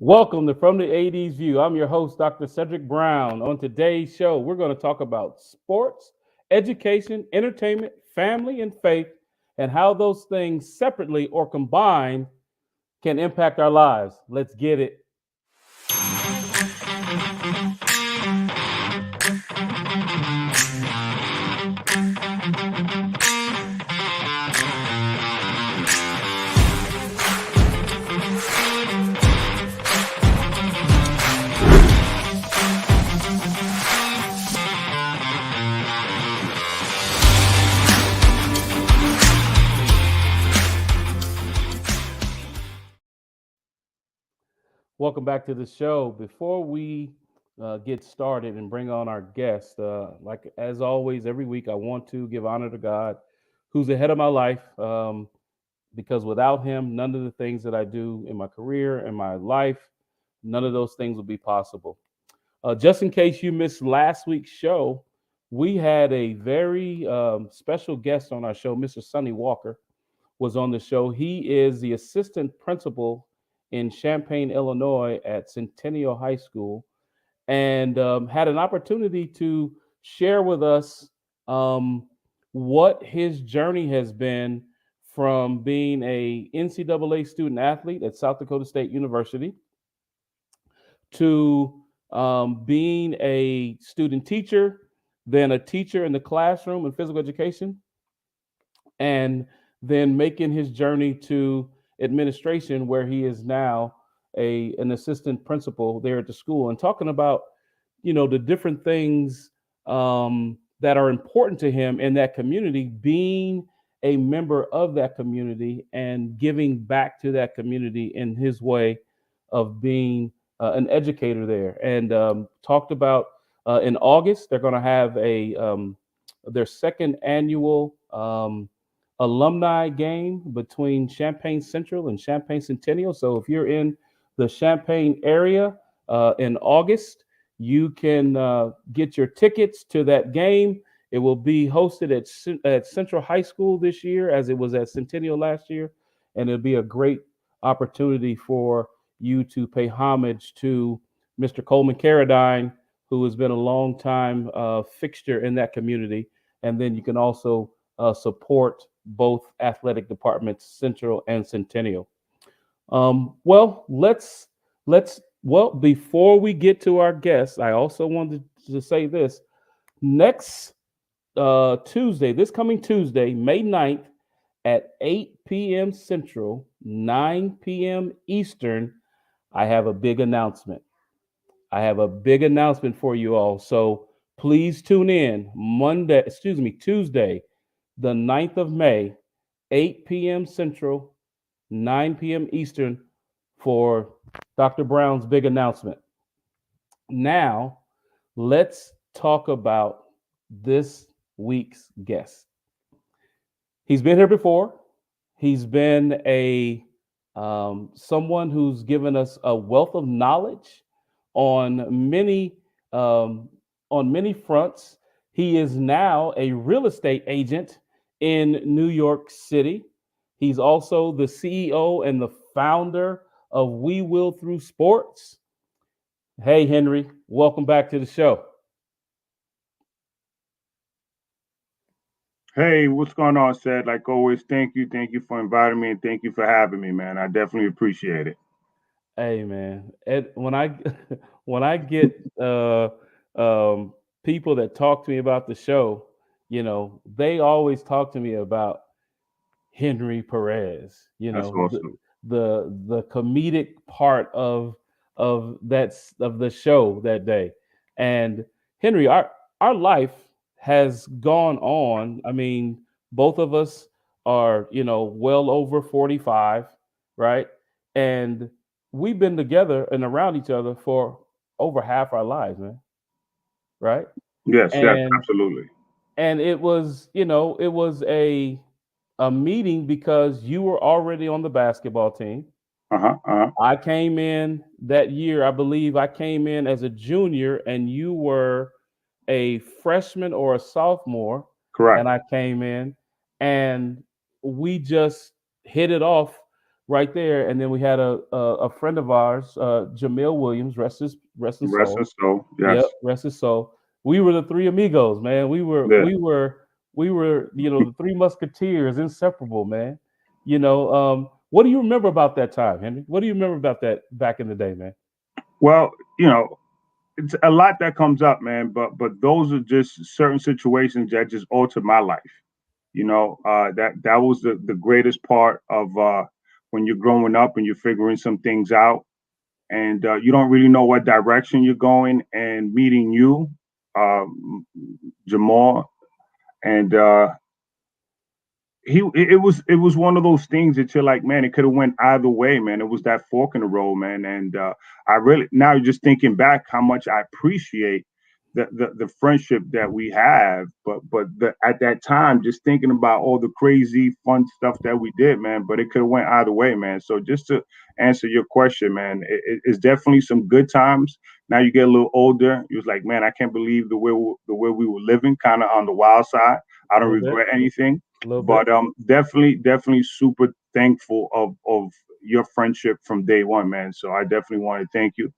Welcome to From the 80s View. I'm your host, Dr. Cedric Brown. On today's show, we're going to talk about sports, education, entertainment, family, and faith, and how those things separately or combined can impact our lives. Let's get it. Welcome back to the show. Before we get started and bring on our guest, like as always, every week I want to give honor to God, who's the head of my life. Because without Him, none of the things that I do in my career and my life, none of those things would be possible. Just in case you missed last week's show, we had a very special guest on our show. Mr. Sonny Walker was on the show. He is the assistant principal in Champaign, Illinois at Centennial High School, and had an opportunity to share with us what his journey has been from being a NCAA student athlete at South Dakota State University to being a student teacher, then a teacher in the classroom in physical education, and then making his journey to administration, where he is now an assistant principal there at the school, and talking about the different things that are important to him in that community, being a member of that community and giving back to that community in his way of being an educator there. And talked about in August they're going to have their second annual alumni game between Champaign Central and Champaign Centennial. So if you're in the Champaign area in August, you can get your tickets to that game. It will be hosted at Central High School this year, as it was at Centennial last year, and it'll be a great opportunity for you to pay homage to Mr. Coleman Carradine, who has been a long time fixture in that community. And then you can also support both athletic departments, Central and Centennial. Well, before we get to our guests, I also wanted to say this. Next Tuesday, this coming Tuesday, May 9th at 8 p.m. Central, 9 p.m. Eastern, I have a big announcement. I have a big announcement for you all. So please tune in Tuesday, the 9th of May, 8 p.m. Central, 9 p.m. Eastern, for Dr. Brown's big announcement. Now, let's talk about this week's guest. He's been here before. He's been someone who's given us a wealth of knowledge on many fronts. He is now a real estate agent in New York City. He's also the CEO and the founder of We Will Through Sports. Hey, Henry, welcome back to the show. Hey, what's going on, Seth? Like always, thank you. Thank you for inviting me, and thank you for having me, man. I definitely appreciate it. Hey, man, when I when I get people that talk to me about the show, they always talk to me about Henry Perez. That's awesome. The comedic part of the show that day. And Henry, our life has gone on. I mean, both of us are, well over 45, right? And we've been together and around each other for over half our lives, man. Right? Yes, yes, And absolutely. it was, it was a meeting because you were already on the basketball team. Uh-huh, uh-huh. I came in that year. I believe I came in as a junior and you were a freshman or a sophomore. Correct. And I came in and we just hit it off right there. And then we had a friend of ours, Jamil Williams, rest his Rest and soul. soul. Yep, Yes. rest his soul. We were the three amigos, man. Yeah. We were, the three musketeers, inseparable, man. What do you remember about that time, Henry? What do you remember about that back in the day, man? Well, it's a lot that comes up, man. But those are just certain situations that just altered my life. That was the greatest part of when you're growing up and you're figuring some things out, and you don't really know what direction you're going. And meeting you, Jamal, and it was one of those things that you're like, man, it could have went either way, man. It was that fork in the road, man. And I really, now just thinking back, how much I appreciate the friendship that we have. But at that time, just thinking about all the crazy fun stuff that we did, man. But it could have went either way, man. So just to answer your question, man, it's definitely some good times. Now you get a little older, you was like, man, I can't believe the way we were living, kind of on the wild side. I A don't little bit, regret anything, a little bit. but definitely super thankful of your friendship from day one, man. So I definitely want to thank you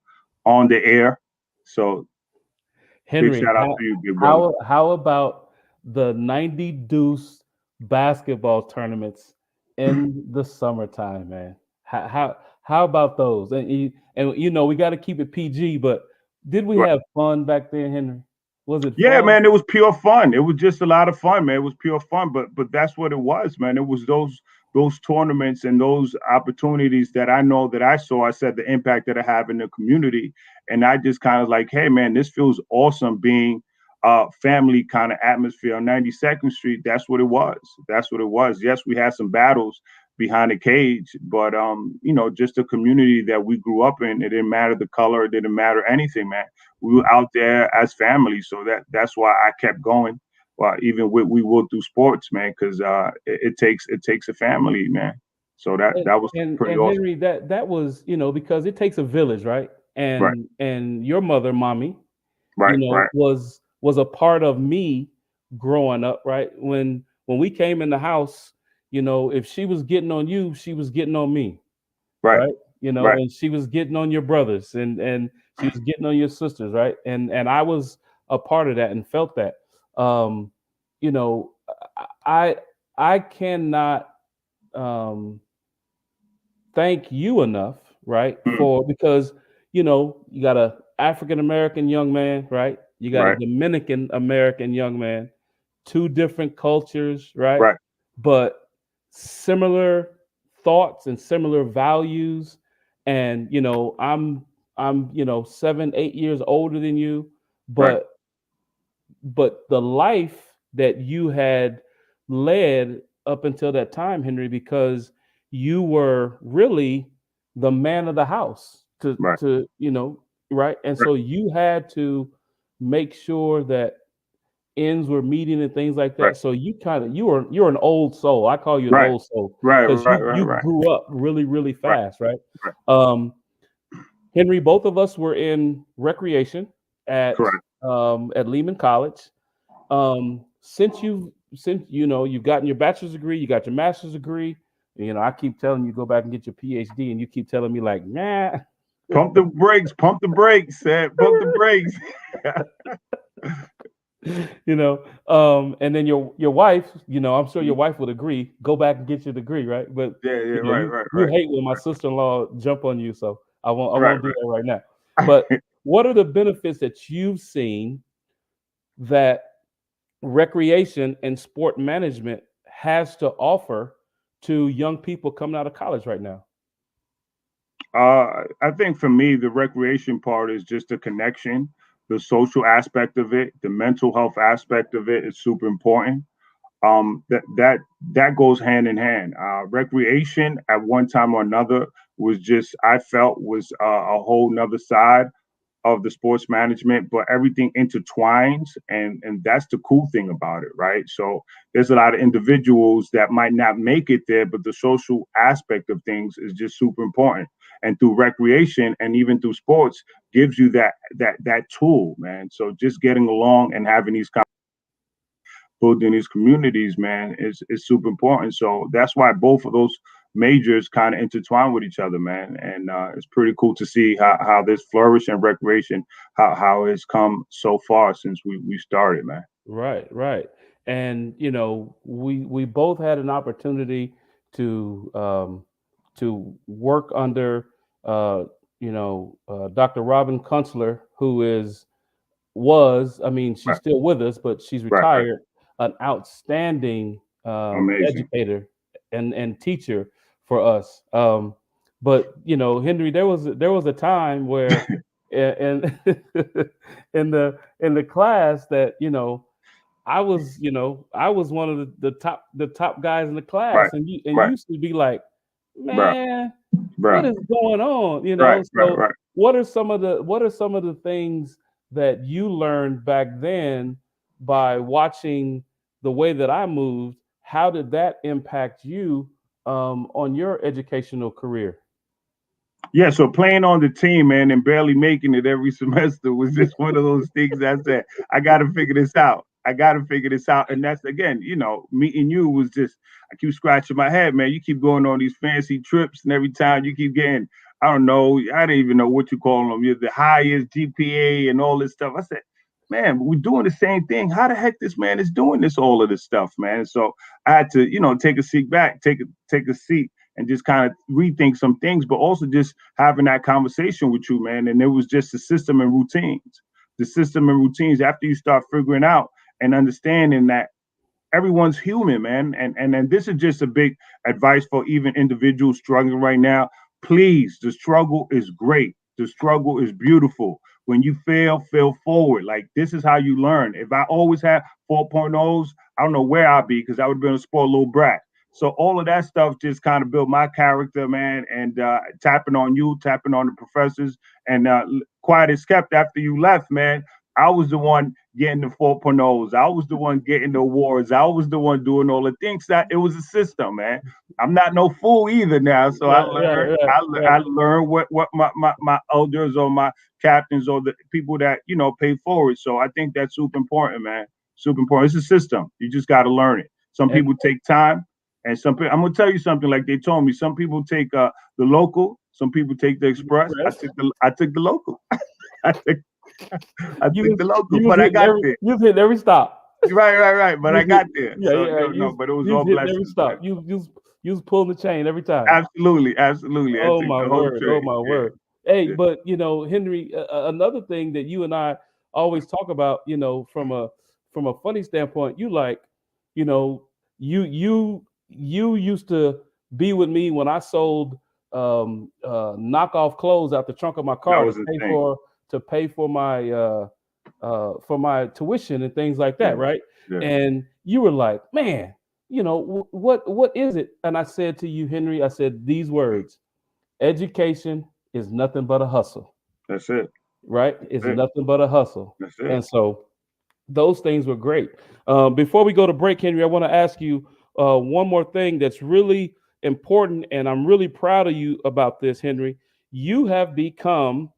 on the air. So big Henry, shout out how to you, big brother. how about the 90 deuce basketball tournaments in the summertime, man? How about those? And we got to keep it PG, but did we Right. have fun back then, Henry? Was it Yeah, fun? man, it was pure fun. It was just a lot of fun, man. It was pure fun, but that's what it was, man. It was those tournaments and those opportunities that I know that I saw. I said the impact that I have in the community, and I just kind of like, hey, man, this feels awesome being family kind of atmosphere on 92nd Street. That's what it was. That's what it was. Yes, we had some battles behind the cage, but just the community that we grew up in. It didn't matter the color. It didn't matter anything, man. We were out there as family. So that's why I kept going. Well, even we will do sports, man, because it takes a family, man. So that And that was and pretty and awesome. Henry, that was, because it takes a village, right? Right, And your mother, mommy, right, right, was a part of me growing up, right? When we came in the house, if she was getting on you, she was getting on me, right, right? right, And she was getting on your brothers, and she was getting on your sisters, right? And I was a part of that and felt that. Um, you know, I I cannot um thank you enough, right? mm, Because you got a African American young man, right? You got a right, Dominican American young man, two different cultures, right? right, But similar thoughts and similar values. And I'm 7, 8 years older than you, right, but the life that you had led up until that time, Henry, because you were really the man of the house right, right? And right, so you had to make sure that ends were meeting and things like right, that. So you're an old soul. I call you an right, old soul right, because right, you right, you right, grew up really, really right, fast, right? right. Um, Henry, both of us were in recreation at Correct. at Lehman College. Since you've gotten your bachelor's degree, you got your master's degree. I keep telling you go back and get your PhD, and you keep telling me like, nah. Pump the brakes. Pump the brakes. Pump the brakes. And then your wife, I'm sure your wife would agree. Go back and get your degree, right? But Yeah, yeah, you know, right, you right, you right, hate when my sister-in-law jump on you, so I right, won't do that right now. But right. what are the benefits that you've seen that recreation and sport management has to offer to young people coming out of college right now? I think for me, the recreation part is just the connection, the social aspect of it, the mental health aspect of it is super important. That goes hand in hand. Recreation at one time or another was just I felt was a whole nother side of the sports management, but everything intertwines, and that's the cool thing about it, right? So there's a lot of individuals that might not make it there, but the social aspect of things is just super important. And through recreation and even through sports gives you that tool, man. So just getting along and having these building these communities, man, is super important. So that's why both of those majors kind of intertwine with each other, man. And it's pretty cool to see how this flourish and recreation, how it's come so far since we started, man. Right, right. And we both had an opportunity to work under Dr. Robin Kunstler, who I mean, she's Right, still with us, but she's right. retired, an outstanding Amazing. educator and teacher for us. But Henry, there was a time where in in the class that I was one of the top guys in the Right, class, and you right, used to be like, bro, man, what bro. is going on? Right, right, So right. what are some of the things that you learned back then by watching the way that I moved? How did that impact you on your educational career? Yeah, so playing on the team, man, and barely making it every semester was just one of those things I said, I got to figure this out. I got to figure this out. And that's, again, meeting you was just, I keep scratching my head, man. You keep going on these fancy trips, and every time you keep getting, I don't know, I don't even know what you call them. You're the highest GPA and all this stuff. I said, man, we're doing the same thing. How the heck this man is doing all of this stuff, man? So I had to, take a seat back, take a seat and just kind of rethink some things, but also just having that conversation with you, man. And it was just the system and routines. The system and routines after you start figuring out and understanding that everyone's human, man. And this is just a big advice for even individuals struggling right now. Please, the struggle is great. The struggle is beautiful. When you fail forward. Like this is how you learn. If I always had 4.0s, I don't know where I'd be because I would have been a spoiled little brat. So all of that stuff just kind of built my character, man. And tapping on you, tapping on the professors, and quiet as kept after you left, man. I was the one getting the 4.0s. I was the one getting the awards. I was the one doing all the things. That it was a system, man. I'm not no fool either now. So I Right, learned. right, right, right. I learned what my elders or my captains or the people that pay forward. So I think that's super important, man. Super important. It's a system. You just got to learn it. Some And people take time, and some people. I'm gonna tell you something. Like they told me, some people take the local. Some people take the express. Express, I took the local. I took I you took was the local, you was but I hitting got every there. you was hitting every stop. Right. But You I was hit, got there. yeah, So yeah. no, no, but it was You was all hitting every blessings, man. stop. You was pulling the chain every time. Absolutely. I Oh took my the whole word! Oh train. my Yeah, word! Hey, yeah. but Henry, another thing that you and I always talk about, from a funny standpoint, you like, you know, you used to be with me when I sold knockoff clothes out the trunk of my That car to was pay insane. for my tuition and things like Yeah, that, right? yeah. And you were like, man, what is it? And I said to you, Henry, I said these words: education is nothing but a hustle, That's it. right? That's It's it. nothing but a hustle. That's it. And so those things were great. Before we go to break, Henry, I want to ask you one more thing that's really important, and I'm really proud of you about this, Henry. You have become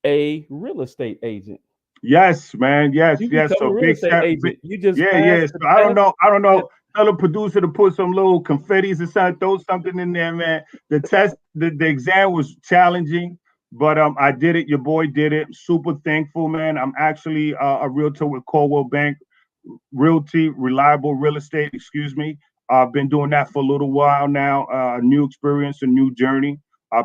a real estate agent. Yes, man. You Yes. become So a real big estate step. agent. You just Yeah. passed the So I don't test. know. I don't And know. Tell the producer to put some little confettis or something, throw something in there, man. The exam was challenging, but I did it. Your boy did it. Super thankful, man. I'm actually a realtor with Coldwell Bank Realty, Reliable Real Estate. Excuse me. I've been doing that for a little while now. New experience, a new journey.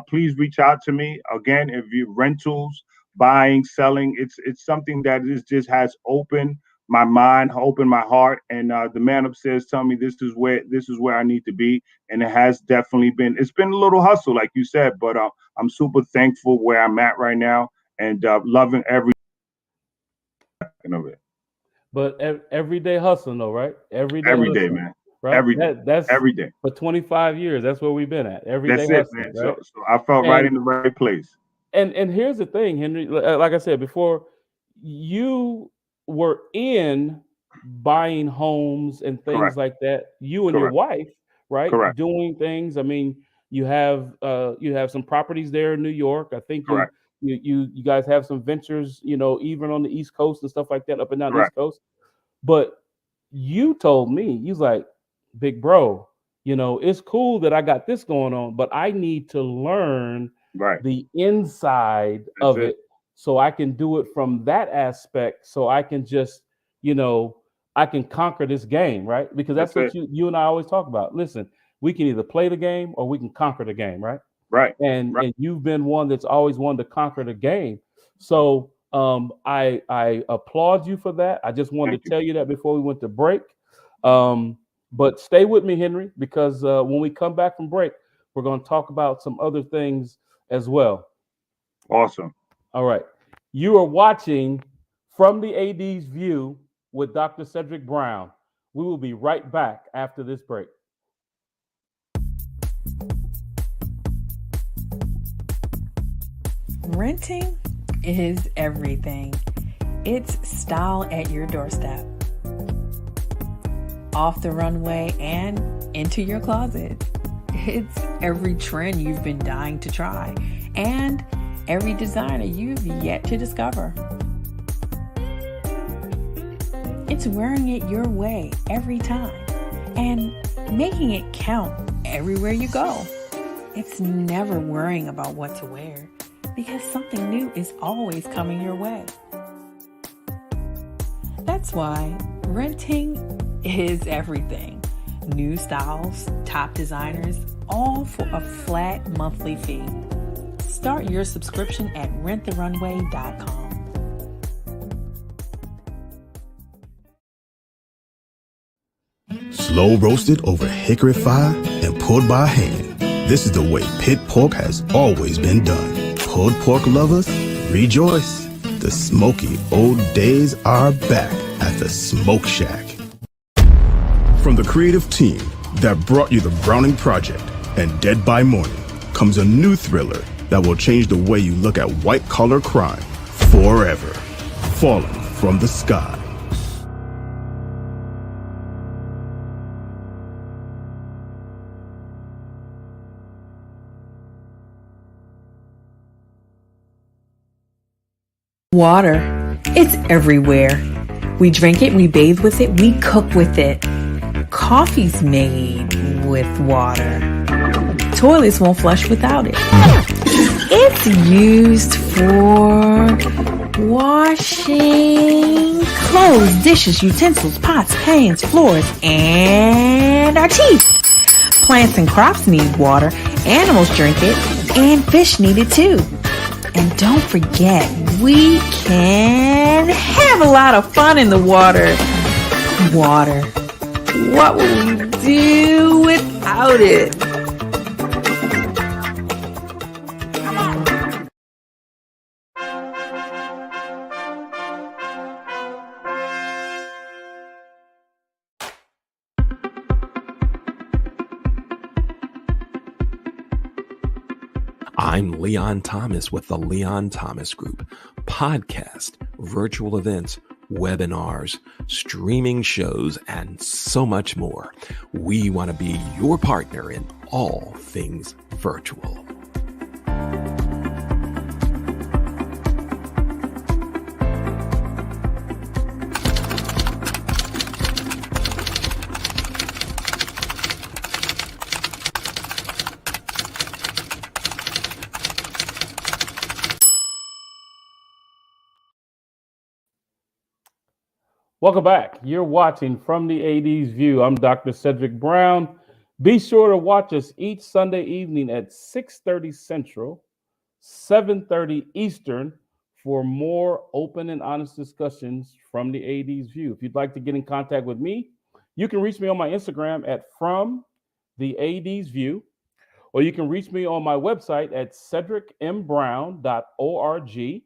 Please reach out to me again if you rentals, buying, selling. It's something that is just has opened my mind, opened my heart, and the man upstairs telling me this is where I need to be, and it has definitely been. It's been a little hustle, like you said, but I'm super thankful where I'm at right now, and loving every second of it. but everyday hustling, though, right? Everyday Every day, hustling, man. right? Every day. That's Every day. for 25 years. That's where we've been at. Everyday That's it, hustling, man. So right? so I felt right And in the right place. and here's the thing, Henry. Like I said before, you were in buying homes and things Correct. like that. You and your Correct. wife, right, Correct. doing things. I mean, you have some properties there in New York. I think you Correct. you you guys have some ventures, even on the East Coast and stuff like that, up and down the East Correct. Coast. But you told me, you was like, big bro, It's cool that I got this going on, but I need to learn Right. the inside That's of it. it so I can do it from that aspect so I can just, you know, I can conquer this game, right? Because that's That's what it. you and I always talk about. Listen, we can either play the game or we can conquer the game, right? Right. and Right. and you've been one that's always wanted to conquer the game. So I applaud you for that. I just wanted Thank to you. tell you that before we went to break. But stay with me, Henry, because when we come back from break, we're going to talk about some other things as well. Awesome. All right, you are watching From the AD's View with Dr. Cedric Brown. We will be right back after this break. Renting is everything. It's style at your doorstep, off the runway and into your closet. It's every trend you've been dying to try and every designer you've yet to discover. It's wearing it your way every time and making it count everywhere you go. It's never worrying about what to wear because something new is always coming your way. That's why renting is everything. New styles, top designers, all for a flat monthly fee. Start your subscription at renttherunway.com. Slow roasted over hickory fire and pulled by hand. This is the way pit pork has always been done. Pulled pork lovers, rejoice. The smoky old days are back at the Smoke Shack. From the creative team that brought you the Browning Project and Dead by Morning comes a new thriller that will change the way you look at white-collar crime forever. Falling from the Sky. Water. It's everywhere. We drink it, we bathe with it, we cook with it. Coffee's made with water. Toilets won't flush without it. It's used for washing clothes, dishes, utensils, pots, pans, floors, and our teeth. Plants and crops need water, animals drink it, and fish need it too. And don't forget, we can have a lot of fun in the water. Water. What would we do without it? I'm Leon Thomas with the Leon Thomas Group. Podcast, virtual events, webinars, streaming shows, and so much more. We want to be your partner in all things virtual. Welcome back. You're watching From the AD's View. I'm Dr. Cedric Brown. Be sure to watch us each Sunday evening at 6:30 Central, 7:30 Eastern for more open and honest discussions from the AD's View. If you'd like to get in contact with me, you can reach me on my Instagram at From the AD's View, or you can reach me on my website at cedricmbrown.org.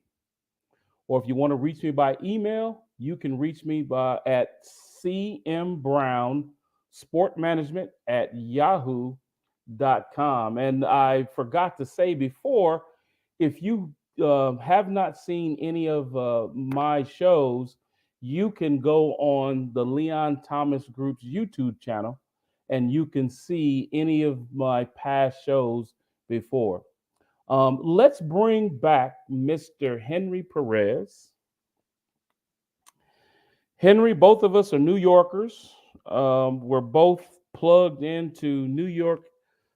Or if you want to reach me by email, you can reach me at cmbrownsportmanagement@yahoo.com. And I forgot to say before, if you have not seen any of my shows, you can go on the Leon Thomas Group's YouTube channel and you can see any of my past shows before. Let's bring back Mr. Henry Perez. Henry, both of us are New Yorkers. We're both plugged into New York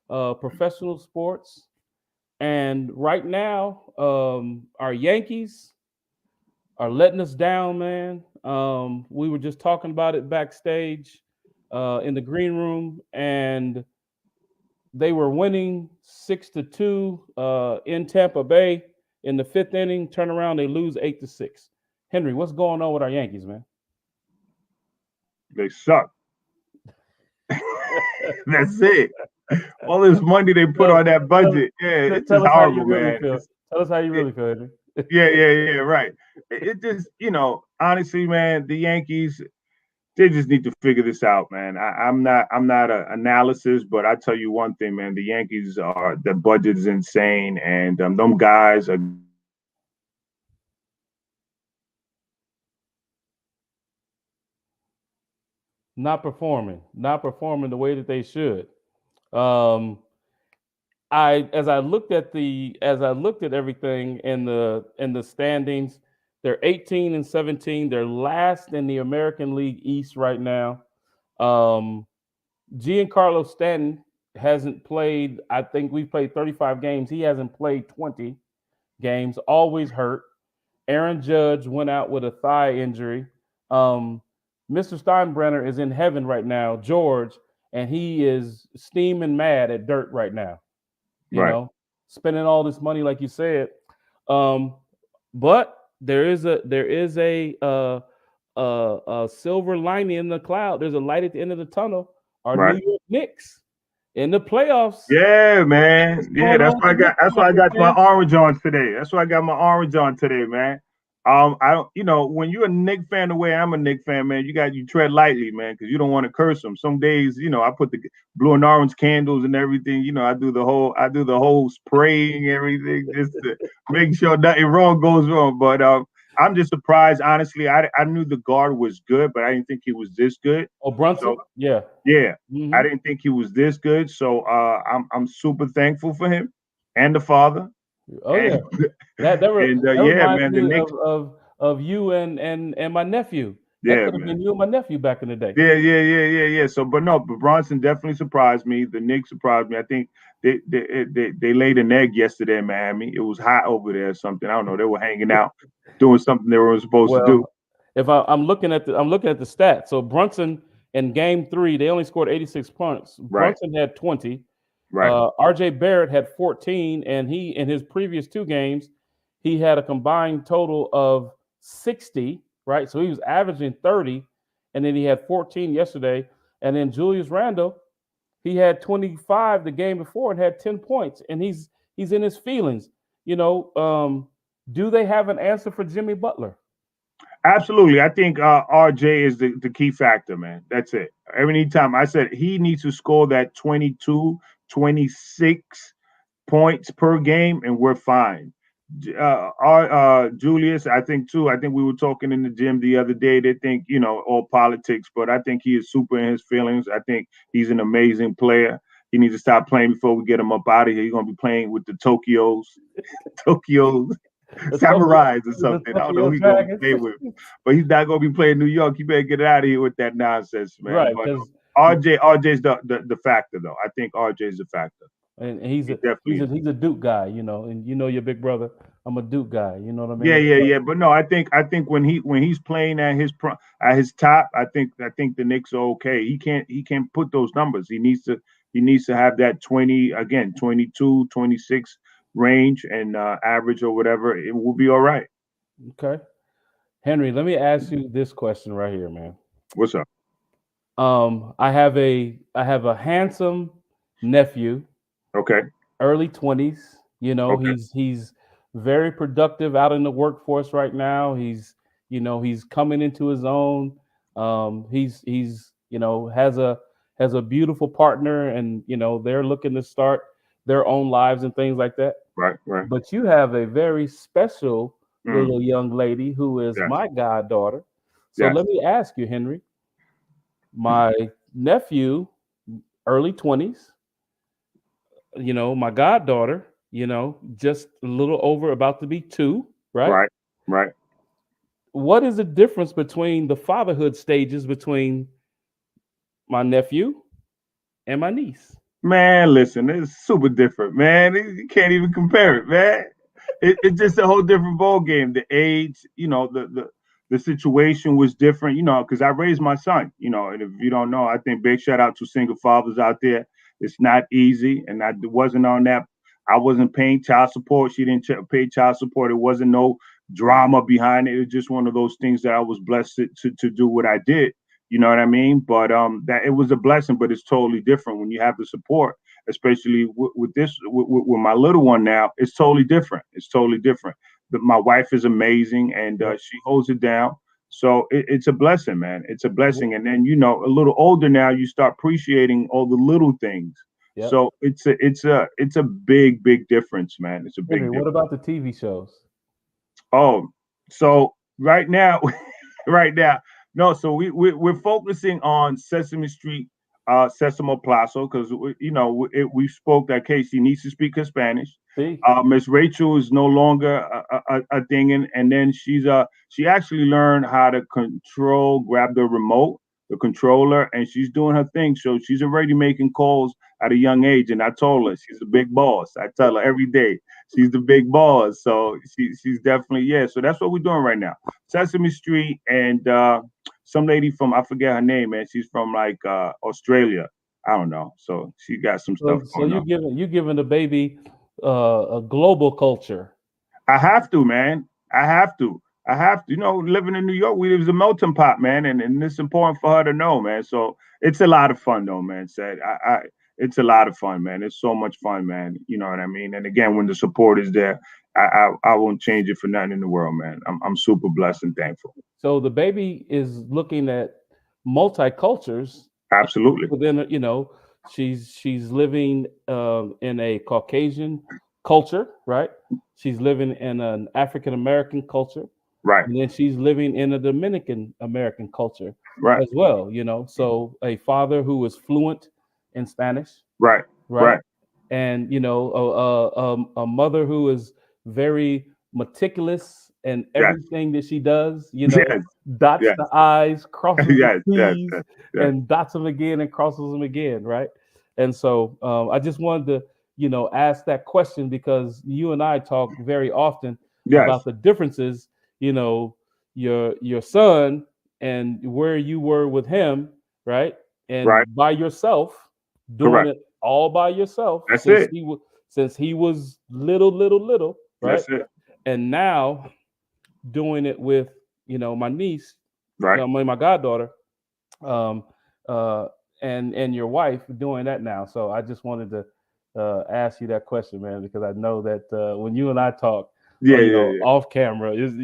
professional sports. And right now, our Yankees are letting us down, man. We were just talking about it backstage in the green room, and they were winning 6-2 in Tampa Bay in the fifth inning. Turn around, they lose 8-6. Henry, what's going on with our Yankees, man? They suck. That's it. All this money they put on that budget, it's tell just us how you horrible, really man. feel. Tell us how you really feel, Henry. Yeah, right. It just, honestly, man, the Yankees, they just need to figure this out, man. I'm not an analysis, but I tell you one thing, man. The Yankees the budget is insane, and them guys are. Not performing the way that they should. Um, as I looked at everything in the standings, they're 18 and 17. They're last in the American League East right now. Giancarlo Stanton hasn't played. I think we've played 35 games. He hasn't played 20 games. Always hurt. Aaron Judge went out with a thigh injury. Mr. Steinbrenner is in heaven right now, George, and he is steaming mad at dirt right now. You know, spending all this money, like you said. But there is a silver lining in the cloud. There's a light at the end of the tunnel. Our New York Knicks in the playoffs. Yeah, man. Yeah, that's why I got my orange on today. That's why I got my orange on today, man. I don't, when you're a Knick fan the way I'm a Knick fan, man, you tread lightly, man, because you don't want to curse them. Some days, I put the blue and orange candles and everything. I do the whole spraying everything just to make sure nothing wrong goes wrong. But I'm just surprised, honestly. I knew the guard was good, but I didn't think he was this good. Oh, Brunson? So, yeah. Mm-hmm. I didn't think he was this good. So I'm super thankful for him and the father. Oh, yeah. That reminds me of you and my nephew. That could have been you and my nephew back in the day. Yeah. So, but Bronson definitely surprised me. The Knicks surprised me. I think they laid an egg yesterday in Miami. It was hot over there or something. I don't know. They were hanging out, doing something they were supposed to do. If I'm looking at the stats. So Brunson in Game 3, they only scored 86 points. Brunson had 20. RJ Barrett had 14, and he in his previous 2 games, he had a combined total of 60, right? So he was averaging 30, and then he had 14 yesterday. And then Julius Randle, he had 25 the game before and had 10 points, and he's in his feelings. Do they have an answer for Jimmy Butler? Absolutely. I think RJ is the key factor, man. That's it. Every time I said he needs to score that 22, 26 points per game, and we're fine. Julius, I think we were talking in the gym the other day. They think, all politics, but I think he is super in his feelings. I think he's an amazing player. He needs to stop playing before we get him up out of here. He's going to be playing with the Tokyos. Samurais or something. I don't know who he's going to play with, but he's not going to be playing New York. You better get out of here with that nonsense, man. Right, but RJ's the factor, though. I think RJ's the factor, and he's a Duke guy, and your big brother. I'm a Duke guy. You know what I mean? Yeah. But no, I think when he's playing at his top, I think the Knicks are okay. He can't put those numbers. He needs to have that 22, 26 range and average or whatever. It will be all right. Okay, Henry, let me ask you this question right here, man. What's up? I have a handsome nephew. Okay. Early 20s. He's very productive out in the workforce right now. He's coming into his own. He's has a beautiful partner, and they're looking to start their own lives and things like that. Right. But you have a very special little young lady who is my goddaughter. So let me ask you, Henry. My nephew, early 20s, my goddaughter, just a little over, about to be 2, right? Right. What is the difference between the fatherhood stages between my nephew and my niece. Man, listen, it's super different, man. You can't even compare it, man. It's just a whole different ball game. The age, the situation was different, because I raised my son, and if you don't know, I think big shout out to single fathers out there. It's not easy, and I wasn't on that. I wasn't paying child support. She didn't pay child support. It wasn't no drama behind it. It was just one of those things that I was blessed to do what I did. You know what I mean? But that it was a blessing, but it's totally different when you have the support, especially with this with my little one now. It's totally different. It's totally different. My wife is amazing, and she holds it down. So it's a blessing, man. It's a blessing. And then a little older now, you start appreciating all the little things. Yep. So it's a big difference, man. It's a big Henry, what difference. about the TV shows? Oh, so right now, right now, no. So we're focusing on Sesame Street, Sesamo Plazo, because we spoke that case. She needs to speak her Spanish. See, Miss Rachel is no longer a thing, and then she actually learned how to grab the remote, the controller, and she's doing her thing. So she's already making calls at a young age, and I told her she's a big boss. I tell her every day she's the big boss. So she's definitely, yeah. So that's what we're doing right now. Sesame Street and some lady from, I forget her name, man. She's from like Australia. I don't know. So she got some stuff so going on. you giving the baby a global culture. I have to, man. I have to. I have to. Living in New York, we was a melting pot, man, and it's important for her to know, man. So it's a lot of fun, though, man. Said it's a lot of fun, man. It's so much fun, man. You know what I mean? And again, when the support is there, I won't change it for nothing in the world, man. I'm super blessed and thankful. So the baby is looking at multicultures Absolutely. within, she's living in a Caucasian culture, right? She's living in an African American culture, Right. and then she's living in a Dominican American culture Right. as well. So a father who is fluent in Spanish, Right. right? Right. And a mother who is very meticulous in Yes. everything that she does. Yes. Dots Yes. the I's, crosses Yes. the Yes. T's, Yes. Yes. and dots them again and crosses them again, right? And so I just wanted to ask that question because you and I talk very often Yes. about the differences. Your son and where you were with him, right? And Right. by yourself, doing Correct. it all by yourself That's since it. he was little, right? That's it. And now doing it with my niece, Right. my goddaughter, um, and your wife doing that now. So I just wanted to ask you that question, man, because I know that when you and I talk, Yeah. Yeah. off camera is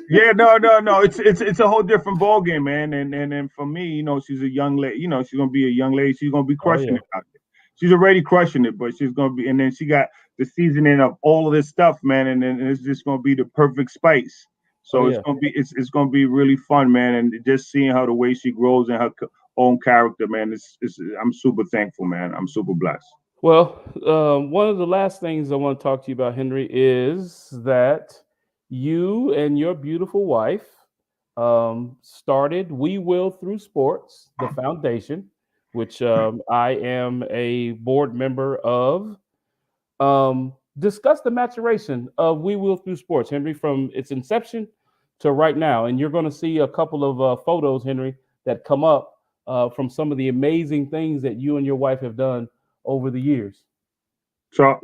Yeah, no. It's a whole different ball game, man. And for me, she's a young lady. She's gonna be a young lady. She's gonna be oh crushing yeah, it out there. She's already crushing it, but she's gonna be. And then she got the seasoning of all of this stuff, man. And then it's just gonna be the perfect spice. oh So yeah. it's gonna be really fun, man. And just seeing her the way she grows and her own character, man. I'm super thankful, man. I'm super blessed. Well, one of the last things I want to talk to you about, Henry, is that you and your beautiful wife started We Will Through Sports, the foundation, which I am a board member of. Discuss the maturation of We Will Through Sports, Henry, from its inception to right now. And you're going to see a couple of photos, Henry, that come up from some of the amazing things that you and your wife have done over the years. So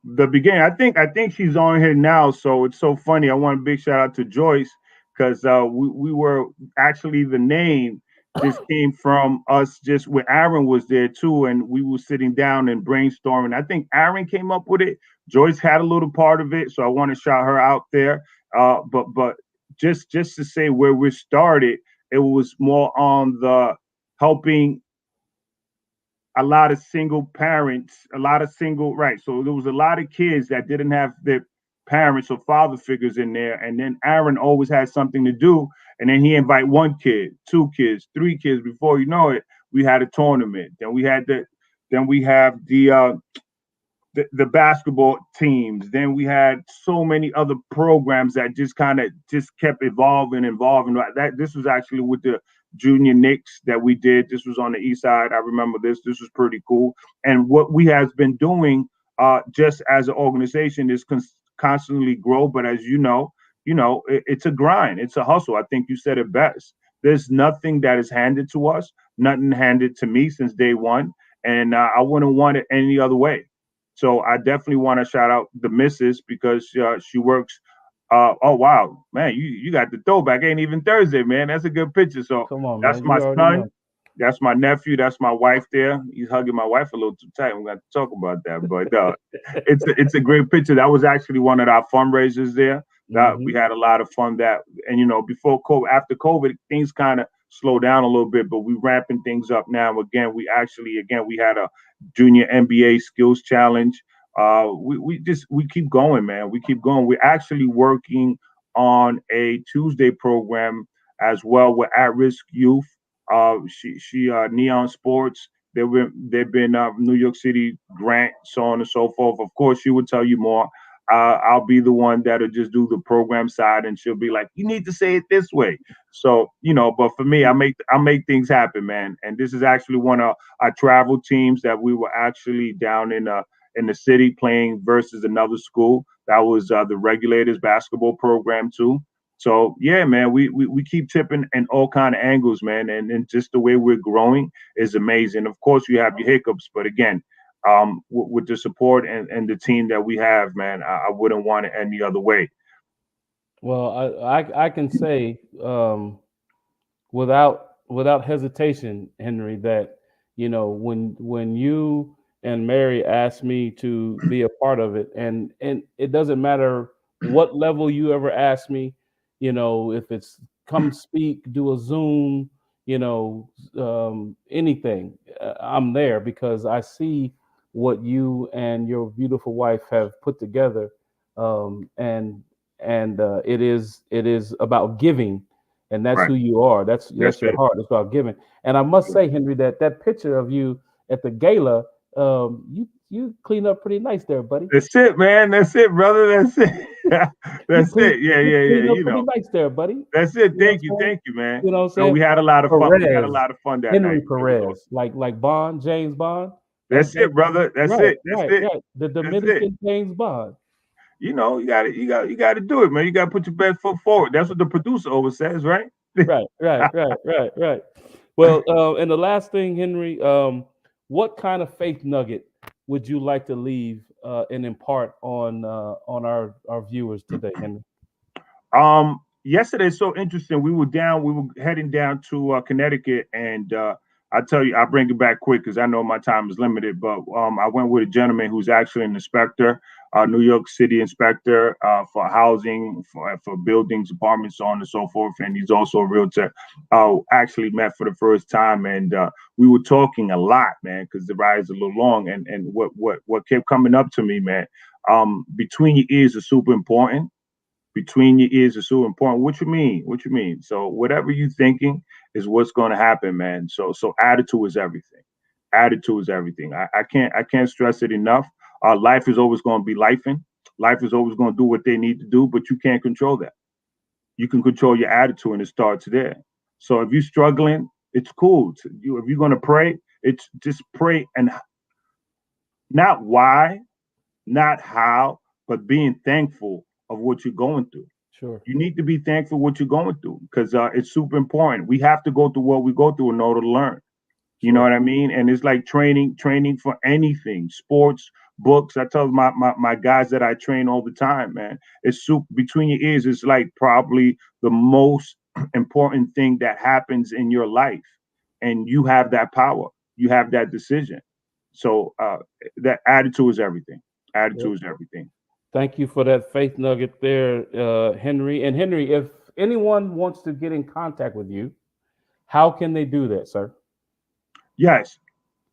the beginning, I think she's on here now. So it's so funny. I want a big shout out to Joyce because we were actually the name just came from us just when Aaron was there too, and we were sitting down and brainstorming. I think Aaron came up with it. Joyce had a little part of it, so I want to shout her out there. But just to say where we started, it was more on the helping a lot of single parents, a lot of single, right. So there was a lot of kids that didn't have their parents or father figures in there. And then Aaron always had something to do. And then he invite one kid, two kids, three kids. Before you know it, we had a tournament. Then we have the the basketball teams. Then we had so many other programs that just kind of just kept evolving. That this was actually with the junior Knicks that we did. This was on the east side. I remember this. This was pretty cool. And what we have been doing, just as an organization, is constantly grow. But as it's a grind. It's a hustle. I think you said it best. There's nothing that is handed to us. Nothing handed to me since day one, and I wouldn't want it any other way. So I definitely want to shout out the missus because she works. Oh wow, man, you got the throwback. Ain't even Thursday, man. That's a good picture. So Come on, that's man. my You already son. know. That's my nephew. That's my wife there. He's hugging my wife a little too tight. We're going to talk about that, but it's a great picture. That was actually one of our fundraisers there. That we Mhm. had a lot of fun. That and before COVID, after COVID, things kind of slowed down a little bit, but we ramping things up now. Again, we had a junior NBA skills challenge. We keep going, man. We keep going. We're actually working on a Tuesday program as well with at-risk youth. She Neon Sports. They've been New York City grant, so on and so forth. Of course, she will tell you more. I'll be the one that'll just do the program side, and she'll be like, "You need to say it this way." So but for me, I make things happen, man. And this is actually one of our travel teams that we were actually down in the city playing versus another school. That was the regulators basketball program too. So yeah, man, we keep tipping in all kind of angles, man, and just the way we're growing is amazing. Of course, you have your hiccups, but again, with the support and the team that we have, man, I wouldn't want it any other way. Well, I can say without hesitation, Henry, that when you and Mary asked me to be a part of it, and it doesn't matter what level you ever ask me, if it's come speak, do a Zoom, anything, I'm there because I see what you and your beautiful wife have put together, and it is about giving, and that's Right. who you are. That's That's your it. heart. It's about giving. And I must say, Henry, that picture of you at the gala, you clean up pretty nice there, buddy. That's it, man. That's it, brother. That's it. You That's clean it. Yeah, you yeah, yeah. clean up pretty nice there, buddy. That's it. You know what Thank you, I'm saying? thank you, man. You know what I'm No, saying? we had a lot of fun. We had a Perez, lot of fun that night. Henry It was awesome. Perez, like Bond, James Bond. That's That's that it, brother. That's right, it. That's right, it. right. The That's it. Dominican James Bond. You got to do it, man. You got to put your best foot forward. That's what the producer always says, right? Right, right, right, right, right. Well, and the last thing, Henry, what kind of faith nugget would you like to leave and impart on our viewers today, Henry? Yesterday, so interesting. We were heading down to Connecticut, and I tell you, I'll bring it back quick because I know my time is limited. But I went with a gentleman who's actually an inspector, New York City inspector for housing, for buildings, apartments, so on and so forth. And he's also a realtor. Actually met for the first time, and we were talking a lot, man, because the ride is a little long. And what kept coming up to me, man, between your ears is super important. Between your ears is so important. What you mean? What you mean? So whatever you thinking is what's going to happen, man. So attitude is everything. Attitude is everything. I can't stress it enough. Life is always going to be lifing. Life is always going to do what they need to do, but you can't control that. You can control your attitude, and it starts there. So if you're struggling, it's cool. If you're going to pray, it's just pray, and not why, not how, but being thankful of what you're going through. Sure. You need to be thankful what you're going through because it's super important. We have to go through what we go through in order to learn. You know Sure. what I mean? And it's like training for anything, sports, books. I tell my guys that I train all the time, man. It's super between your ears. It's like probably the most important thing that happens in your life, and you have that power. You have that decision. So that attitude is everything. Yep. Attitude is everything. Thank you for that faith nugget there, Henry. And Henry, if anyone wants to get in contact with you, how can they do that, sir? Yes.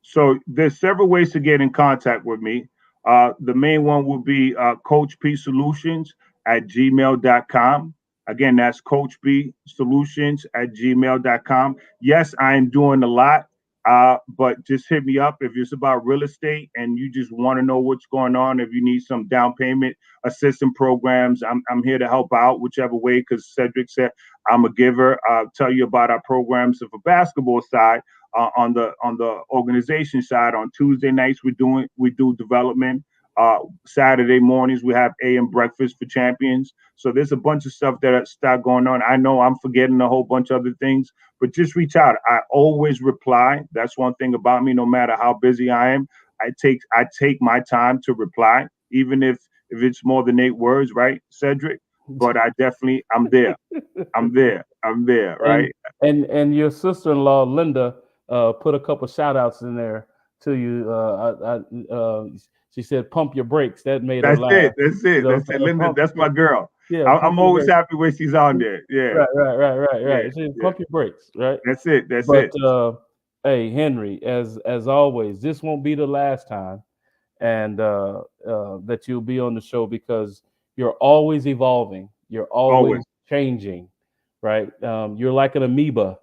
So there's several ways to get in contact with me. The main one would be Coach P Solutions at gmail.com. Again, that's Coach P Solutions at gmail.com. Yes, I am doing a lot. But just hit me up if it's about real estate and you just want to know what's going on. If you need some down payment assistance programs, I'm here to help out whichever way. Because Cedric said I'm a giver. I'll tell you about our programs of a basketball side. On the organization side, on Tuesday nights we do development. Saturday mornings we have AM breakfast for champions. So there's a bunch of stuff that start going on. I know I'm forgetting a whole bunch of other things, but just reach out. I always reply. That's one thing about me. No matter how busy I am, I take my time to reply, even if it's more than 8 words, right, Cedric? But I'm there. I'm there, right? And your sister-in-law Linda put a couple shout outs in there to you. She said, "Pump your brakes." That made her laugh. That's it. Linda, that's my girl. Yeah, I'm always happy when she's on there. Yeah. Right. Yeah, She said, "Pump your brakes." Right. That's it. But hey, Henry, as always, this won't be the last time, and that you'll be on the show because you're always evolving. You're always changing, right? You're like an amoeba.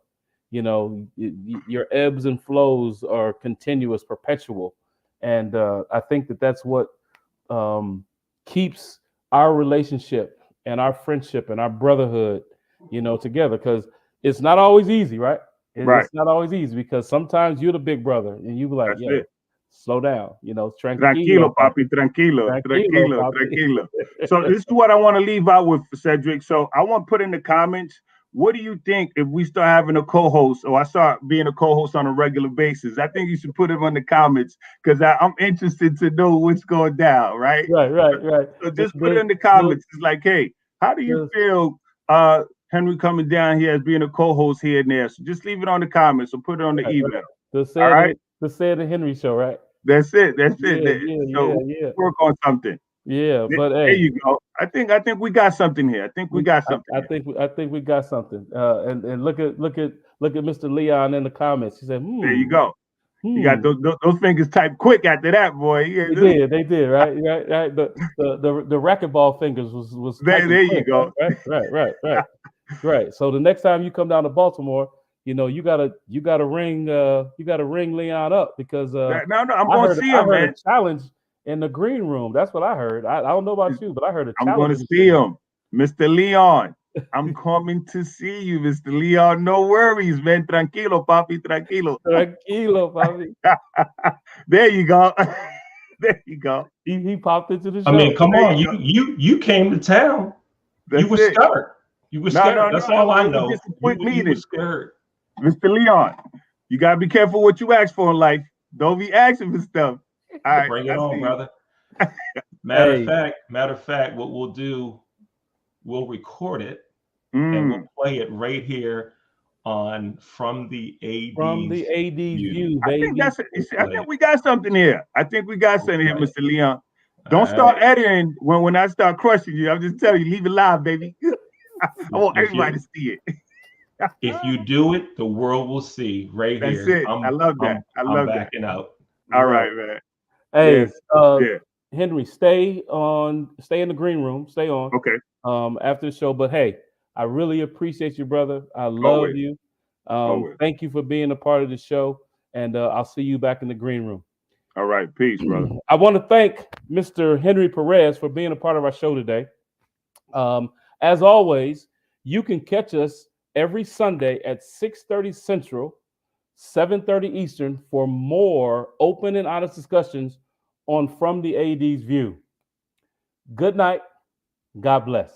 You know, your ebbs and flows are continuous, perpetual, and I think that's what keeps our relationship and our friendship and our brotherhood, together. Because it's not always easy, right? It's not always easy because sometimes you're the big brother and you be like, "Yeah, slow down, tranquilo, papi, tranquilo. So this is what I want to leave out with, Cedric. So I want to put in the comments, what do you think if we start having a co-host or I start being a co-host on a regular basis? I think you should put them in the comments because I'm interested to know what's going down, right? Right. So just put it in the comments. It's like, hey, how do you feel Henry coming down here as being a co-host here and there? So just leave it on the comments or put it on the email. All right. The Say the Henry Show, right? That's it. Yeah. Work on something. Yeah, but there you go. I think we got something here. I think we got something. I think we got something. And look at Mr. Leon in the comments. He said, There you go. You got those fingers typed quick after that, boy. Yeah, they did, right. The racquetball fingers was there you quick, go. Right. So the next time you come down to Baltimore, you gotta ring Leon up because I'm going to see him, man. A challenge in the green room. That's what I heard. I don't know about you, but I heard a challenge. I'm going to see him, Mr. Leon. I'm coming to see you, Mr. Leon. No worries, man. Tranquilo, papi, tranquilo. Tranquilo, papi. There you go. There you go. He popped into the show. I mean, come on. You came to town. You were scared. You were scared. That's all I know. Just a quick meeting. You were scared. Mr. Leon, you got to be careful what you ask for in life. Don't be asking for stuff. All right. Bring it on, brother. Matter of fact, what we'll do, we'll record it and we'll play it right here on From the AD's View, baby. I think we got something here. Mr. Leon. Don't start editing when I start crushing you. I'm just telling you, leave it live, baby. I want everybody to see it. If you do it, the world will see right here. That's it. I love that. I'm backing out. All right, man. Hey, Henry, stay in the green room. Stay on. Okay. After the show, but hey, I really appreciate you, brother. I love you. Thank you for being a part of the show, and I'll see you back in the green room. All right, peace, brother. I want to thank Mr. Henry Perez for being a part of our show today. As always, you can catch us every Sunday at 6:30 Central, 7:30 Eastern for more open and honest discussions on From the AD's View. Good night. God bless.